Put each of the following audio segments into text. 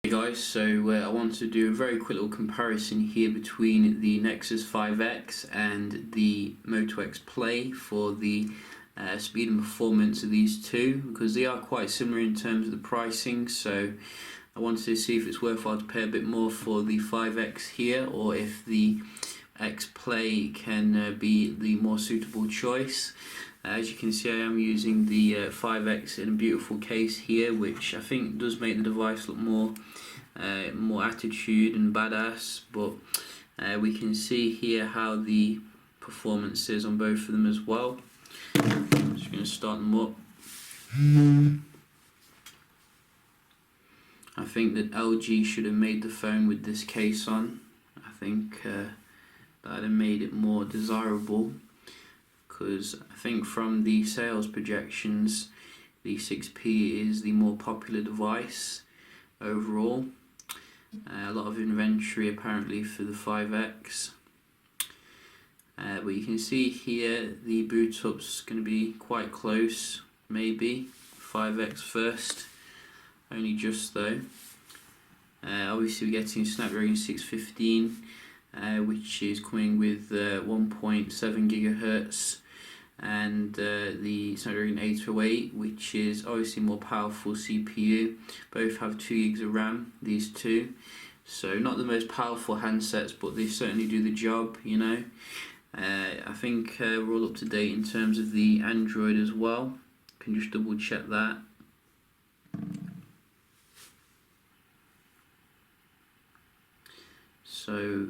Hey guys, so I want to do a very quick little comparison here between the Nexus 5X and the Moto X Play for the speed and performance of these two, because they are quite similar in terms of the pricing. So I wanted to see if it's worthwhile to pay a bit more for the 5X here, or if the X Play can be the more suitable choice. As you can see, I am using the 5X in a beautiful case here, which I think does make the device look more attitude and badass. But we can see here how the performance is on both of them as well. I'm just going to start them up. I think that LG should have made the phone with this case on. I think that would have made it more desirable, because I think from the sales projections the 6P is the more popular device overall. A lot of inventory apparently for the 5X, but you can see here the boot up's going to be quite close. Maybe 5X first, only just though. Obviously we're getting Snapdragon 615, which is coming with 1.7 GHz, and the Snapdragon 808, which is obviously more powerful CPU. Both have 2 gigs of RAM, these two, so not the most powerful handsets, but they certainly do the job, you know. I think we're all up to date in terms of the Android as well. Can just double check that. So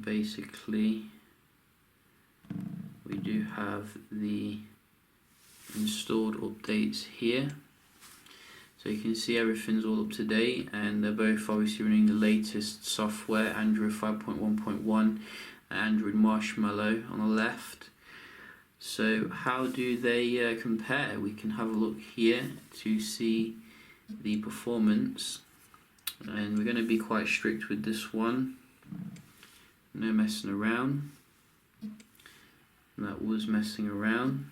basically we do have the installed updates here, so you can see everything's all up to date, and they're both obviously running the latest software, Android 5.1.1, Android Marshmallow on the left. So how do they compare? We can have a look here to see the performance, and we're going to be quite strict with this one. No messing around. That was messing around.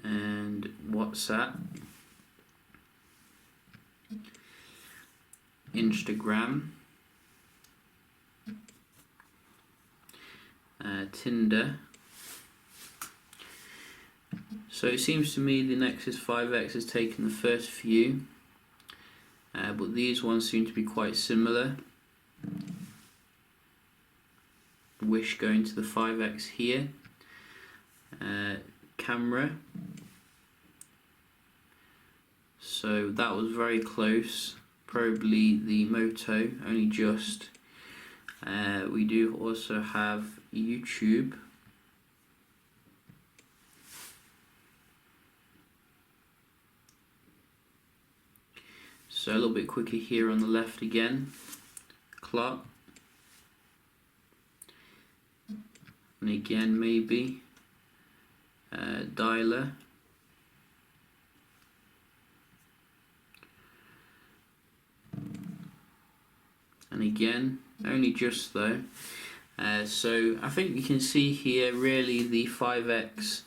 And WhatsApp, Instagram, Tinder. So it seems to me the Nexus 5X has taken the first few, but these ones seem to be quite similar. Wish going to the 5X here. Camera. So that was very close. Probably the Moto, only just. We do also have YouTube. So a little bit quicker here on the left again. Clock. And again maybe. Dialer. And again, only just though. So I think you can see here really the 5X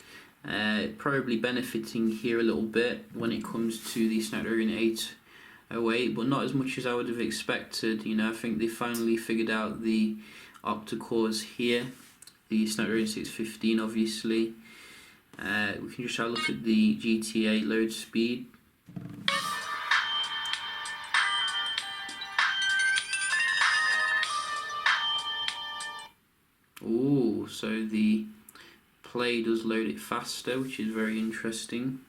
probably benefiting here a little bit when it comes to the Snapdragon 808, but not as much as I would have expected. You know, I think they finally figured out the octa-cores here. The Snapdragon 615 obviously. We can just have a look at the GTA load speed. Ooh, so the Play does load it faster, which is very interesting.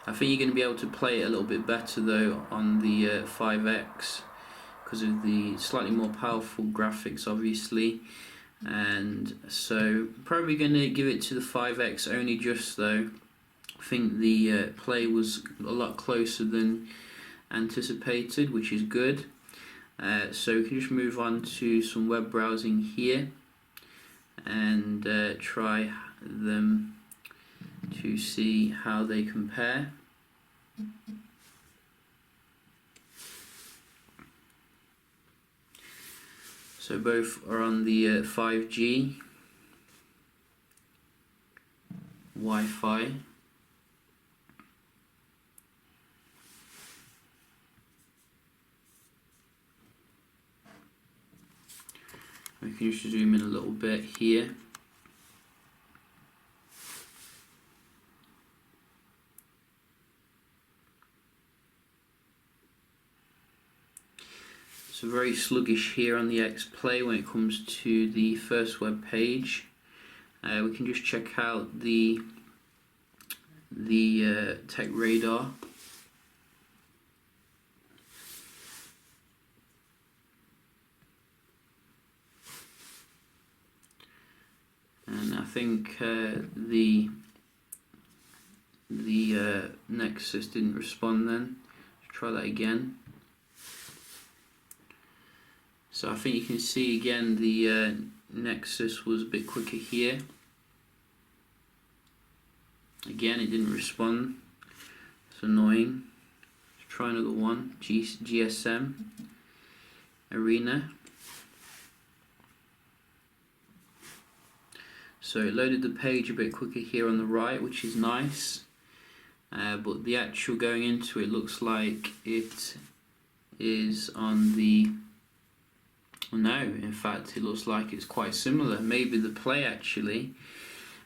I think you're going to be able to play it a little bit better though on the 5X, because of the slightly more powerful graphics obviously, and so probably going to give it to the 5X only just though. I think the Play was a lot closer than anticipated, which is good. So we can just move on to some web browsing here and try them to see how they compare. So both are on the 5G Wi-Fi. We can just zoom in a little bit here. So very sluggish here on the X Play when it comes to the first web page. We can just check out the Tech Radar. And I think the Nexus didn't respond then. Let's try that again. So I think you can see again the Nexus was a bit quicker here. Again, it didn't respond. It's annoying. Let's try another one. GSM Arena. So it loaded the page a bit quicker here on the right, which is nice. But the actual going into it looks like it is on the... No, in fact it looks like it's quite similar. Maybe the Play actually.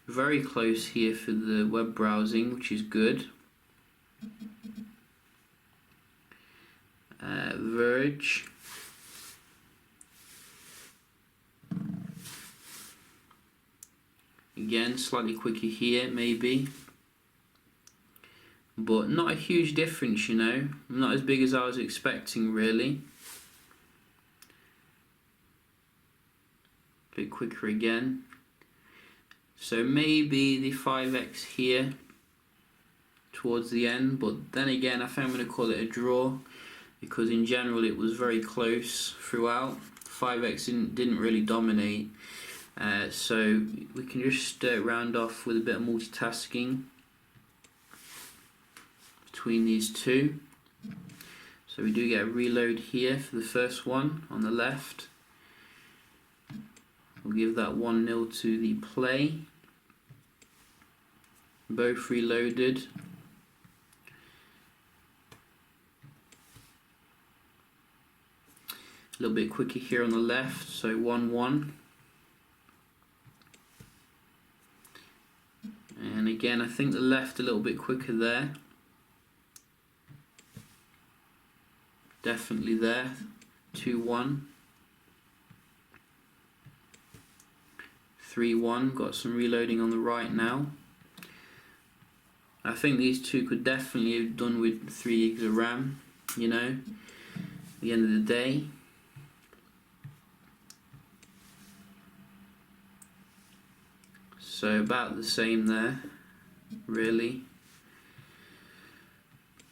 Very close here for the web browsing, which is good. Verge. Again, slightly quicker here, maybe. But not a huge difference, you know. Not as big as I was expecting, really. A bit quicker again. So maybe the 5x here towards the end, but then again I think I'm going to call it a draw because in general it was very close throughout. 5x didn't really dominate, so we can just round off with a bit of multitasking between these two. So we do get a reload here for the first one on the left. We'll give that 1-0 to the Play. Both reloaded. A little bit quicker here on the left, so 1-1. And again, I think the left a little bit quicker there. Definitely there. 2-1. 3-1, got some reloading on the right now. I think these two could definitely have done with 3 gigs of RAM, you know, at the end of the day. So about the same there, really.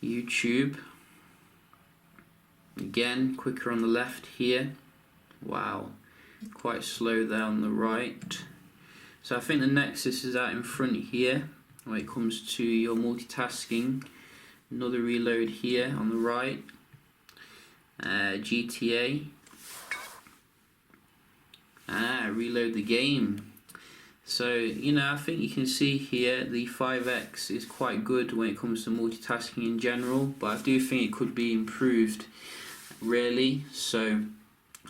YouTube. Again, quicker on the left here. Wow, quite slow there on the right. So I think the Nexus is out in front here when it comes to your multitasking. Another reload here on the right. GTA. Reload the game. So, you know, I think you can see here the 5x is quite good when it comes to multitasking in general, but I do think it could be improved, really. So,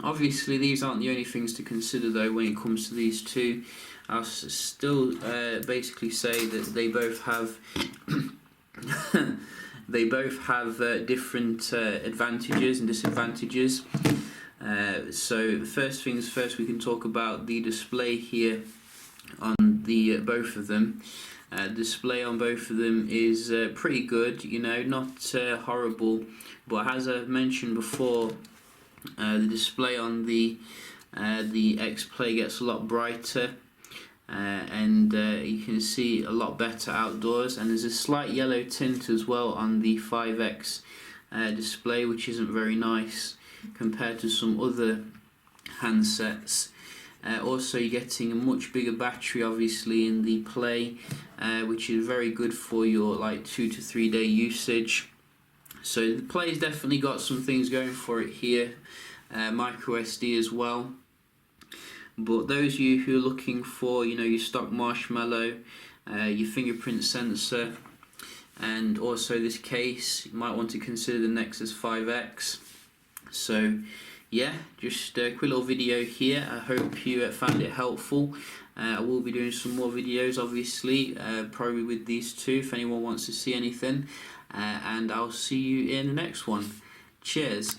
obviously these aren't the only things to consider though when it comes to these two. I'll still basically say that they both have different advantages and disadvantages. So first things first, we can talk about the display here on the both of them. Display on both of them is pretty good, you know, not horrible, but as I've mentioned before, the display on the X Play gets a lot brighter. And you can see a lot better outdoors, and there's a slight yellow tint as well on the 5x display, which isn't very nice compared to some other handsets. Also, you're getting a much bigger battery obviously in the Play, which is very good for your like 2 to 3 day usage. So the Play's definitely got some things going for it here. Micro SD as well, But those of you who are looking for, you know, your stock marshmallow, your fingerprint sensor, and also this case, you might want to consider the Nexus 5X. So yeah, just a quick little video here. I hope you found it helpful. I will be doing some more videos, obviously, probably with these two, if anyone wants to see anything. And I'll see you in the next one. Cheers.